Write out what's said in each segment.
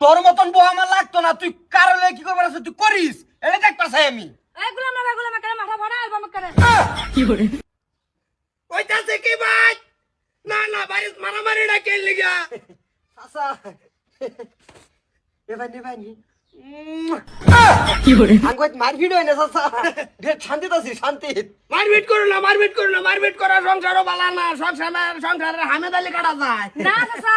তোর মতন বউ আমার লাগতো না, তুই কারণে কি করবার আছে তুই করিস, এটা দেখ পাছাই আমি। এগুলো কেন মাথা ভরা অ্যালবাম করে কি করে ওইটাছে কি ভাই? না না বাড়িতে মারামারি না কে লিগা? চাচা এ ভাই নে ভাই নি কি করে আঙ্গুত মারপিট হয় না চাচা, শান্তিতে আছি, শান্তি। মারপিট করো না, মারপিট করো না, মারপিট করা সংসারও বালা না, সংসারের হামেদালি কাটা যায়। না চাচা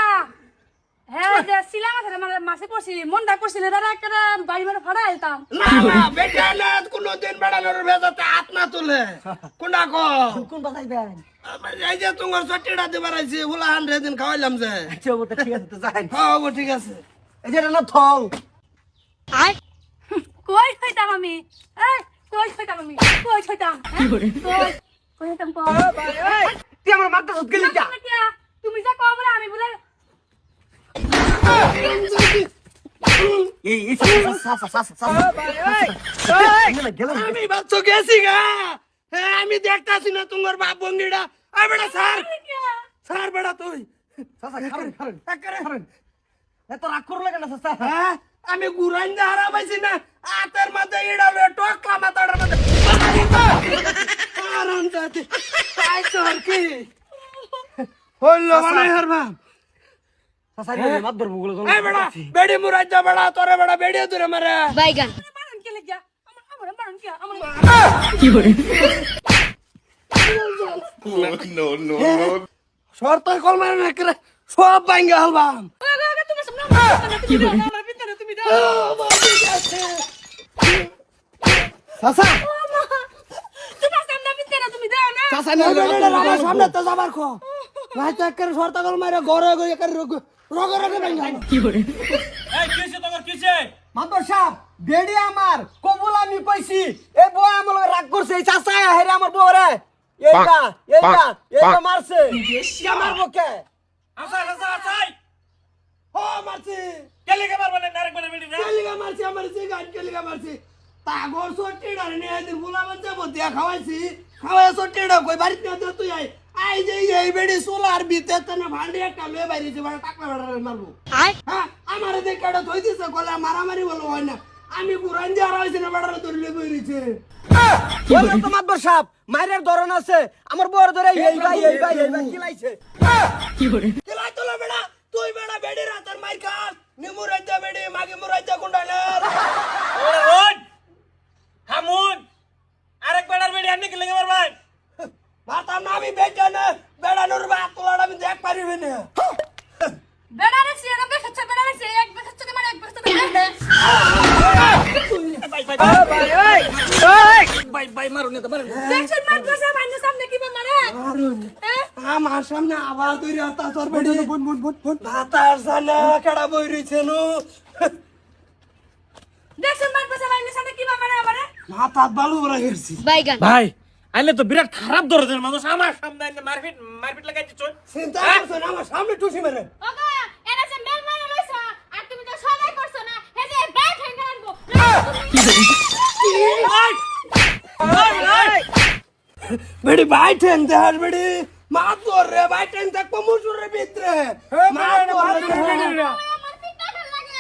হ্যাঁ যে সিলাম আছে মানে মাসে পড়ছি মনটা করছিল দাদা একটা বাড়ি মানে ভাড়া আইতাম না না বেটা না কোনদিন বেড়ানোর ভেজাতে হাত না তুলে কোনটা কো কোন বাজাইবেন? এই যে তোমার চট্টিটা দিবার আইছি হুলা 100 দিন খাওয়াইলাম যে। আচ্ছা ও তো ঠিক আছে, তো যাই। হ্যাঁ ও ঠিক আছে। এই যে এটা না থং। কই হইতাম আমি এই কই হইতাম আমি কই হইতাম কি করে কই হইতাম কই তুই আমার মাথা ধুত গেলি কা? তুমি যা কও বলে আমি বলে এই চাচা গেলাম। আমি বাচ্চা গেছি গা। হ্যাঁ আমি দেখতাছি না তোমার বাপ বঙ্গিটা। আই বেটা স্যার স্যার বেটা তুই চাচা খারেন খারেন একেবারে খারেন, এত রাগ করলে কেন চাচা? হ্যাঁ আমি গুরাইন দা হারা পাইছি না আতের মধ্যে ইড়ালে টকলা মাথাটার মধ্যে আরাম যাতে পাইছো আর কি হইলো মানে হারবা। চাচা মাত ধরবো বলে এই বেটা বেড়ি মুরাই যা বেটা তোরে বেটা বেড়ি দূরে মারে বাইগান মারন কে লাগিয়া আমার মারন কে আমার কি করে No, no, no. শর্ত কল মারে না করে সব ভাঙ্গা হালবাম। তুমি সামনে কি করে আমার ভিতরে তুমি দাও চাচা তোমার সামনে ভিতরে তুমি দাও না চাচা না আমার সামনে তো যাবার খো ভাই তো করে শর্ত কল মারে ঘরে ঘরে করে রগে ভাঙ্গা কি করে মাতবর সাহেব বেড়ি আমার কবুল আমি কইছি, এই বউ আমার লগে রাগ করছে, এই চাচা হেরে আমার বউ রে এইটা মারছে, কে মারবো কে? ও মারছি কেলিগা মারছি আমার জিগান কেলিগা মারছি তাগর সটিডা নে এদিন বুলাবান যাব দিয়া খাওয়াইছি খাওয়া সটিডা কই বাড়িতে না তুই আই যে এই বেড়ি সোলার ভিতরে না ভান্ডি একটা লয়ে বাইরেছে বড় টাকলা বড় মারবো হ্যাঁ আমারে দেখাটা ধই দিছে কলা মারামারি বলো হয় না আমি গুরান দিয়া রাইছে না বড় ধরলে বইরিছে বললাম তো মাতবর সাহেব মায়ের ধরন আছে, আমার বউর ধরে এই ভাই কিলাইছে। কি করে কেলাই তোলা বেড়া তুই বেড়া বেড়ি রাতার মাই খাস নিমু রাইতা বেড়ি মাগে মুরাইতা কোন্ডালার হামুন আরেক বেড়ার বেড়ি আনি কি লেগে মারবাই মারতাম না আমি বেটা না বেড়ানোর বাপ তোলাটা আমি দেখ পারিবে না বেড়া রেছি এর বেখাচ্ছে বেড়া রেছি এক বেখাচ্ছে মানে এক বেখাচ্ছে ভাই মারুন না মারুন দেখছেন মার বসা বাইনে সামনে কি মারে আমার সামনে আবার তুই রাতা তোর বেড়ি বুন ভাতার সানা কেডা বই রইছে নো দেখছেন মার বসা বাইনে সামনে কি মারে আমারে মাথা বালু বড় গেছি বাইগান ভাই আইলে তো বিরাট খারাপ ধরনের মানুষ আমার সামনে আইলে মারপিট লাগাই দিছ চিন্তা করছ না আমার সামনে টুসি মেরে ওগো এরা যে মেল মারা লইছো আর তুমি তো সবাই করছো না হে যে ব্যাগ হ্যাঙ্গার আনবো বেড়ি ভাই ঠেং দেহার বেড়ি মা তোর রে ভাই ঠেং দেখ মুসুর রে ভিতরে মা তোর রে আমার পিঠা ভাল লাগে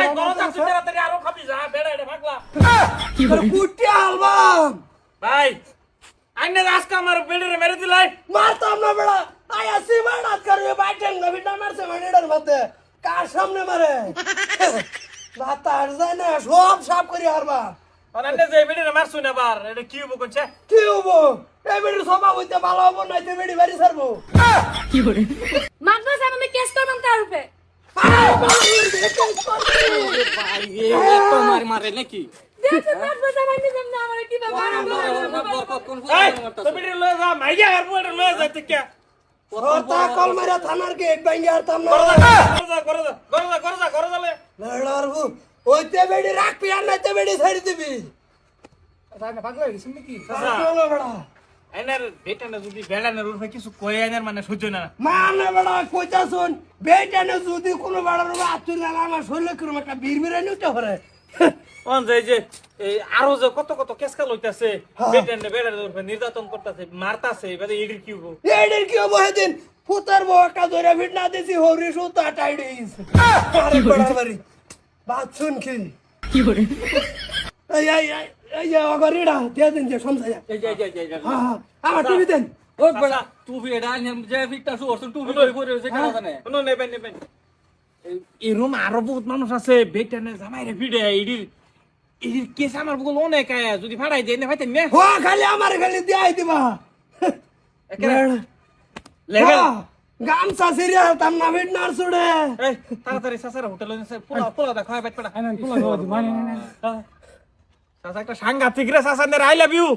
এই দরজা তুই তাড়াতাড়ি আরো খাবি যা বেড়া এটা ভাগলা কি করে কুটি আলবাম ভাই আইনে আজকে আমার বেড়ে মেরে দিলাই মারতাম না বেড়া আয়া সীমানাত করবে ভাই ঠেং না বিটা মারছে মানিডার মধ্যে কার সামনে মারে ভাতার যায় না সব সাফ করি হারবা অনানে যে বেড়ে মারছু না বার এটা কি হবো কোনছে কি হবো এই বেড়ি সভা হইতে ভালো হবো নাইতে বেড়ি বাড়ি ছাড়বো কি করে মার বসা আমি কেস করব তার উপরে তোমার মারে নাকি দেখছেন মার বসা বাইনে সামনে আমারে কি মারে এই তো বেড়ে লয়ে যা মাইয়া হারবো এটা লয়ে যাইতে কে তা কল মারা থানার গেট ভাঙ্গি হারতাম না করে যালে লড়ারবো ওইতে বেড়ি রাখবি আর নাইতে বেড়ি ছাড়ি দিবি চলো বেড়া আইনার বেটা না যদি বেড়া না রুফে কিছু কই আইনার মানে সহ্য না মানে বেড়া কইতা শুন বেটানে যদি কোনো বেড়ার আতুল না আমার শরীরে কিরম একটা বিড়বিড়ানি উঠে হরে কোন যায় যে এই আরো যে কত কত কেসকা লইতাছে বেটা না বেড়া রুফে নির্যাতন করতেছে মারতাছে এবারে এডির কি হবো এডের কি হবো হেদিন ফুতার বকা ধরে ফিট না দিছি হরি সুতা টাইডিস আরে বড়াবাড়ি বাত শুন কি কি করে এই যে অগরিড়া দিয়ে দিন যে সমঝায়া হ্যাঁ হ্যাঁ আমার টিভি দেন ও বড়া টুপি এটা যে ফিটটা শুরছ টুপি করে করে সে কেন জানে শুনো নেবেন এরম আরো বহুত মানুষ আছে বেটানে জামাইরে ভিড়ে এডির কেস আমার বগল অনেক আয়া যদি ফাড়াই দেয় না ভাইতেন না হো খালি আমার খালি দিয়াই দিবা লেভেল গামছা সিরিয়া তাম না ফিট না ছুড়ে এই তাড়াতাড়ি সাসারা হোটেলে পোলা দা খাওয়া বাইট পড়া সাসা একটা সাংঘাতিক রে সাসানের আই লাভ ইউ